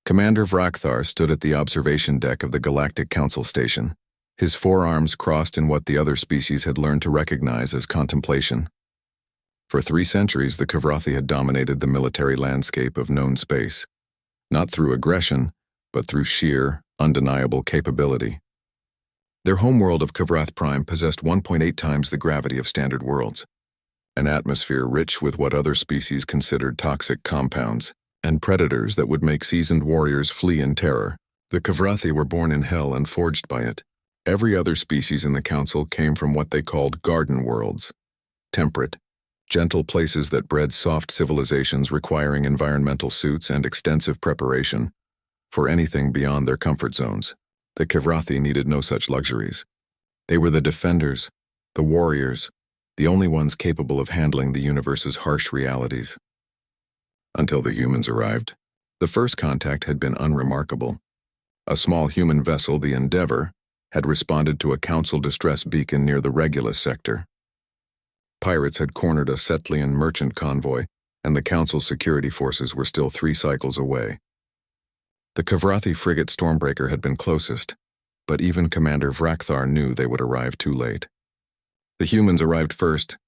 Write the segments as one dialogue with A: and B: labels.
A: Commander Vrakthar stood at the observation deck of the Galactic Council station, his forearms crossed in what the other species had learned to recognize as contemplation. For 3 centuries, the Kavrathi had dominated the military landscape of known space, not through aggression, but through sheer, undeniable capability. Their homeworld of Kavrath Prime possessed 1.8 times the gravity of standard worlds, an atmosphere rich with what other species considered toxic compounds, and predators that would make seasoned warriors flee in terror. The Kavrathi were born in hell and forged by it. Every other species in the Council came from what they called garden worlds, temperate, gentle places that bred soft civilizations requiring environmental suits and extensive preparation for anything beyond their comfort zones. The Kavrathi needed no such luxuries. They were the defenders, the warriors, the only ones capable of handling the universe's harsh realities. Until the humans arrived. The first contact had been unremarkable. A small human vessel, the Endeavor, had responded to a Council distress beacon near the Regulus sector. Pirates had cornered a Setlian merchant convoy, and the Council security forces were still 3 cycles away. The Kavrathi frigate Stormbreaker had been closest, but even Commander Vrakthar knew they would arrive too late. The humans arrived first.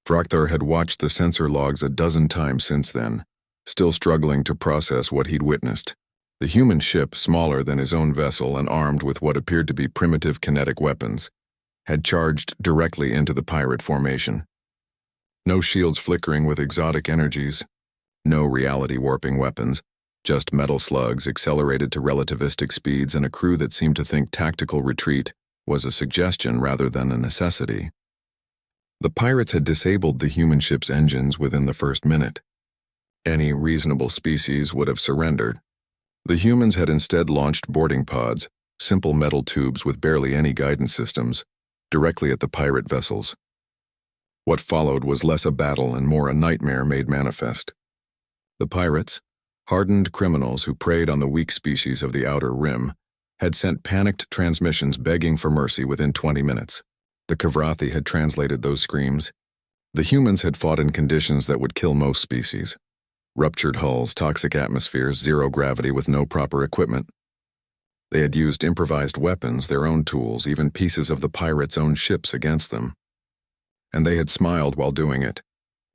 A: Vrakthar had watched the sensor logs a dozen times since then, still struggling to process what he'd witnessed. The human ship, smaller than his own vessel and armed with what appeared to be primitive kinetic weapons, had charged directly into the pirate formation. No shields flickering with exotic energies, no reality-warping weapons, just metal slugs accelerated to relativistic speeds and a crew that seemed to think tactical retreat was a suggestion rather than a necessity. The pirates had disabled the human ship's engines within the first minute. Any reasonable species would have surrendered. The humans had instead launched boarding pods, simple metal tubes with barely any guidance systems, directly at the pirate vessels. What followed was less a battle and more a nightmare made manifest. The pirates, hardened criminals who preyed on the weak species of the Outer Rim, had sent panicked transmissions begging for mercy within 20 minutes. The Kavrathi had translated those screams. The humans had fought in conditions that would kill most species. Ruptured hulls, toxic atmospheres, zero gravity with no proper equipment. They had used improvised weapons, their own tools, even pieces of the pirates' own ships against them. And they had smiled while doing it.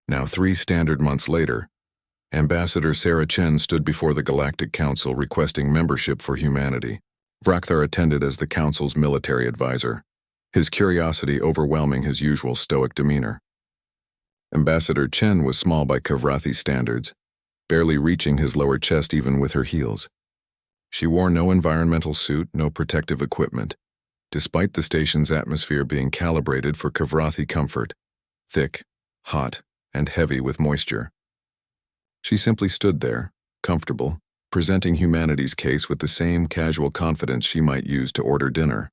A: Now 3 standard months later, Ambassador Sarah Chen stood before the Galactic Council requesting membership for humanity. Vrakthar attended as the Council's military advisor, his curiosity overwhelming his usual stoic demeanor. Ambassador Chen was small by Kavrathi standards, barely reaching his lower chest even with her heels. She wore no environmental suit, no protective equipment, despite the station's atmosphere being calibrated for Kavrathi comfort, thick, hot, and heavy with moisture. She simply stood there, comfortable, presenting humanity's case with the same casual confidence she might use to order dinner.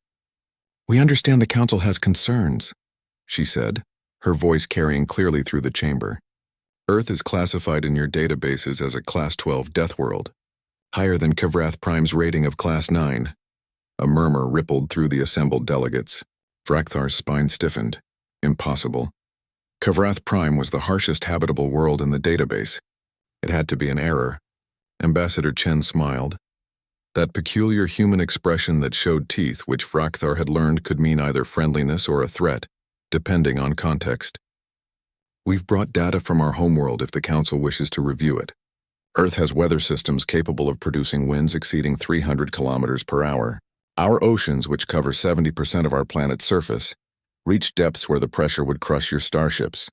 A: "We understand the Council has concerns," she said, her voice carrying clearly through the chamber. "Earth is classified in your databases as a Class 12 death world, higher than Kavrath Prime's rating of Class 9. A murmur rippled through the assembled delegates. Vrakthar's spine stiffened. Impossible. Kavrath Prime was the harshest habitable world in the database. It had to be an error. Ambassador Chen smiled. That peculiar human expression that showed teeth, which Vrakthar had learned could mean either friendliness or a threat, depending on context. "We've brought data from our homeworld if the Council wishes to review it. Earth has weather systems capable of producing winds exceeding 300 kilometers per hour. Our oceans, which cover 70% of our planet's surface, reach depths where the pressure would crush your starships.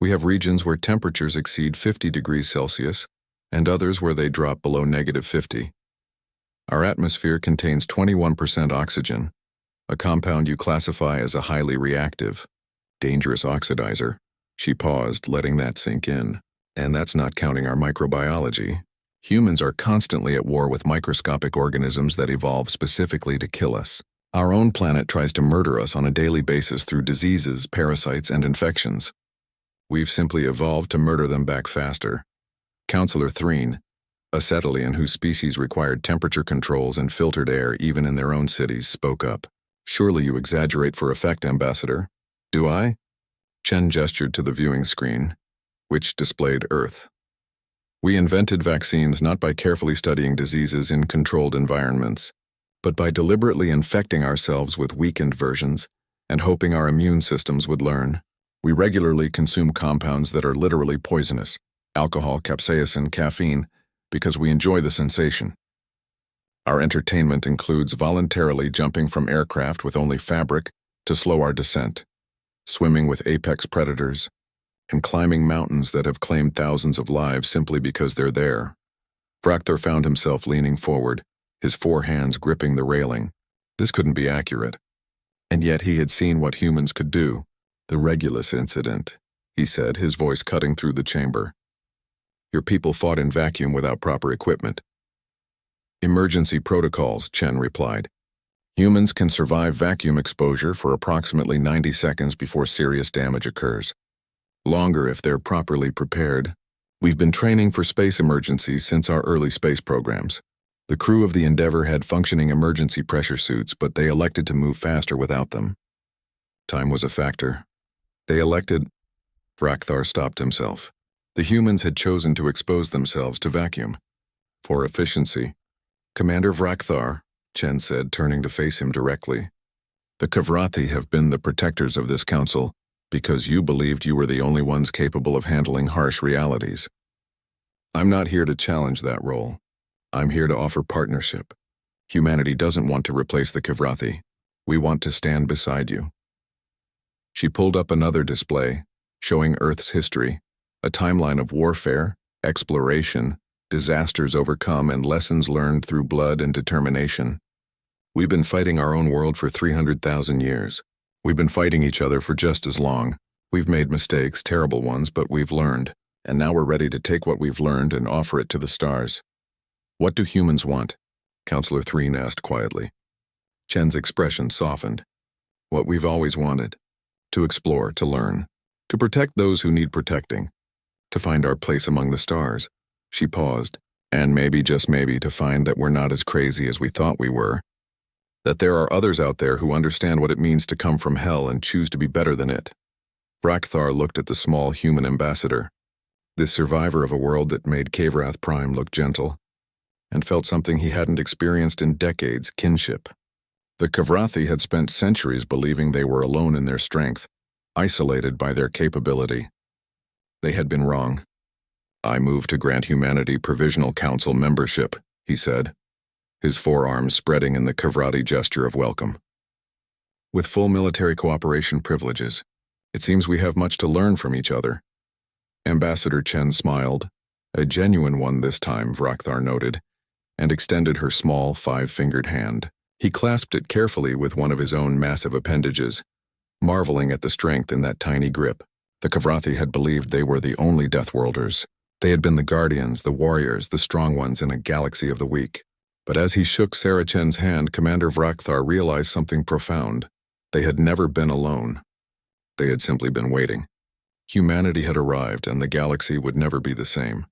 A: We have regions where temperatures exceed 50 degrees Celsius, and others where they drop below -50. Our atmosphere contains 21% oxygen, a compound you classify as a highly reactive, dangerous oxidizer." She paused, letting that sink in. "And that's not counting our microbiology. Humans are constantly at war with microscopic organisms that evolve specifically to kill us. Our own planet tries to murder us on a daily basis through diseases, parasites, and infections. We've simply evolved to murder them back faster." Councillor Threen, a Setelian whose species required temperature controls and filtered air even in their own cities, spoke up. "Surely you exaggerate for effect, Ambassador." "Do I?" Chen gestured to the viewing screen, which displayed Earth. We invented vaccines not by carefully studying diseases in controlled environments, but by deliberately infecting ourselves with weakened versions and hoping our immune systems would learn. We regularly consume compounds that are literally poisonous, alcohol, capsaicin, caffeine, because we enjoy the sensation. Our entertainment includes voluntarily jumping from aircraft with only fabric to slow our descent, swimming with apex predators, and climbing mountains that have claimed thousands of lives simply because they're there. Vrakthar found himself leaning forward, his four hands gripping the railing. This couldn't be accurate. And yet he had seen what humans could do. The Regulus incident, he said, his voice cutting through the chamber. Your people fought in vacuum without proper equipment. Emergency protocols, Chen replied. Humans can survive vacuum exposure for approximately 90 seconds before serious damage occurs. Longer if they're properly prepared. We've been training for space emergencies since our early space programs. The crew of the Endeavour had functioning emergency pressure suits, but they elected to move faster without them. Time was a factor. They elected... Vrakthar stopped himself. The humans had chosen to expose themselves to vacuum. For efficiency. Commander Vrakthar, Chen said, turning to face him directly. The Kavrathi have been the protectors of this council because you believed you were the only ones capable of handling harsh realities. I'm not here to challenge that role. I'm here to offer partnership. Humanity doesn't want to replace the Kavrathi. We want to stand beside you. She pulled up another display, showing Earth's history, a timeline of warfare, exploration, disasters overcome, and lessons learned through blood and determination. We've been fighting our own world for 300,000 years. We've been fighting each other for just as long. We've made mistakes, terrible ones, but we've learned, and now we're ready to take what we've learned and offer it to the stars. What do humans want? Counselor Threen asked quietly. Chen's expression softened. What we've always wanted. To explore, to learn, to protect those who need protecting, to find our place among the stars. She paused, and maybe, just maybe, to find that we're not as crazy as we thought we were. That there are others out there who understand what it means to come from hell and choose to be better than it. Vrakthar looked at the small human ambassador, this survivor of a world that made Kavrath Prime look gentle, and felt something he hadn't experienced in decades, kinship. The Kavrathi had spent centuries believing they were alone in their strength, isolated by their capability. They had been wrong. I move to grant humanity Provisional Council membership, he said, his forearms spreading in the Kavrathi gesture of welcome. With full military cooperation privileges, it seems we have much to learn from each other. Ambassador Chen smiled, a genuine one this time, Vrakthar noted, and extended her small, five-fingered hand. He clasped it carefully with one of his own massive appendages, marveling at the strength in that tiny grip. The Kavrathi had believed they were the only Deathworlders. They had been the guardians, the warriors, the strong ones in a galaxy of the weak. But as he shook Sarah Chen's hand, Commander Vrakthar realized something profound. They had never been alone. They had simply been waiting. Humanity had arrived, and the galaxy would never be the same.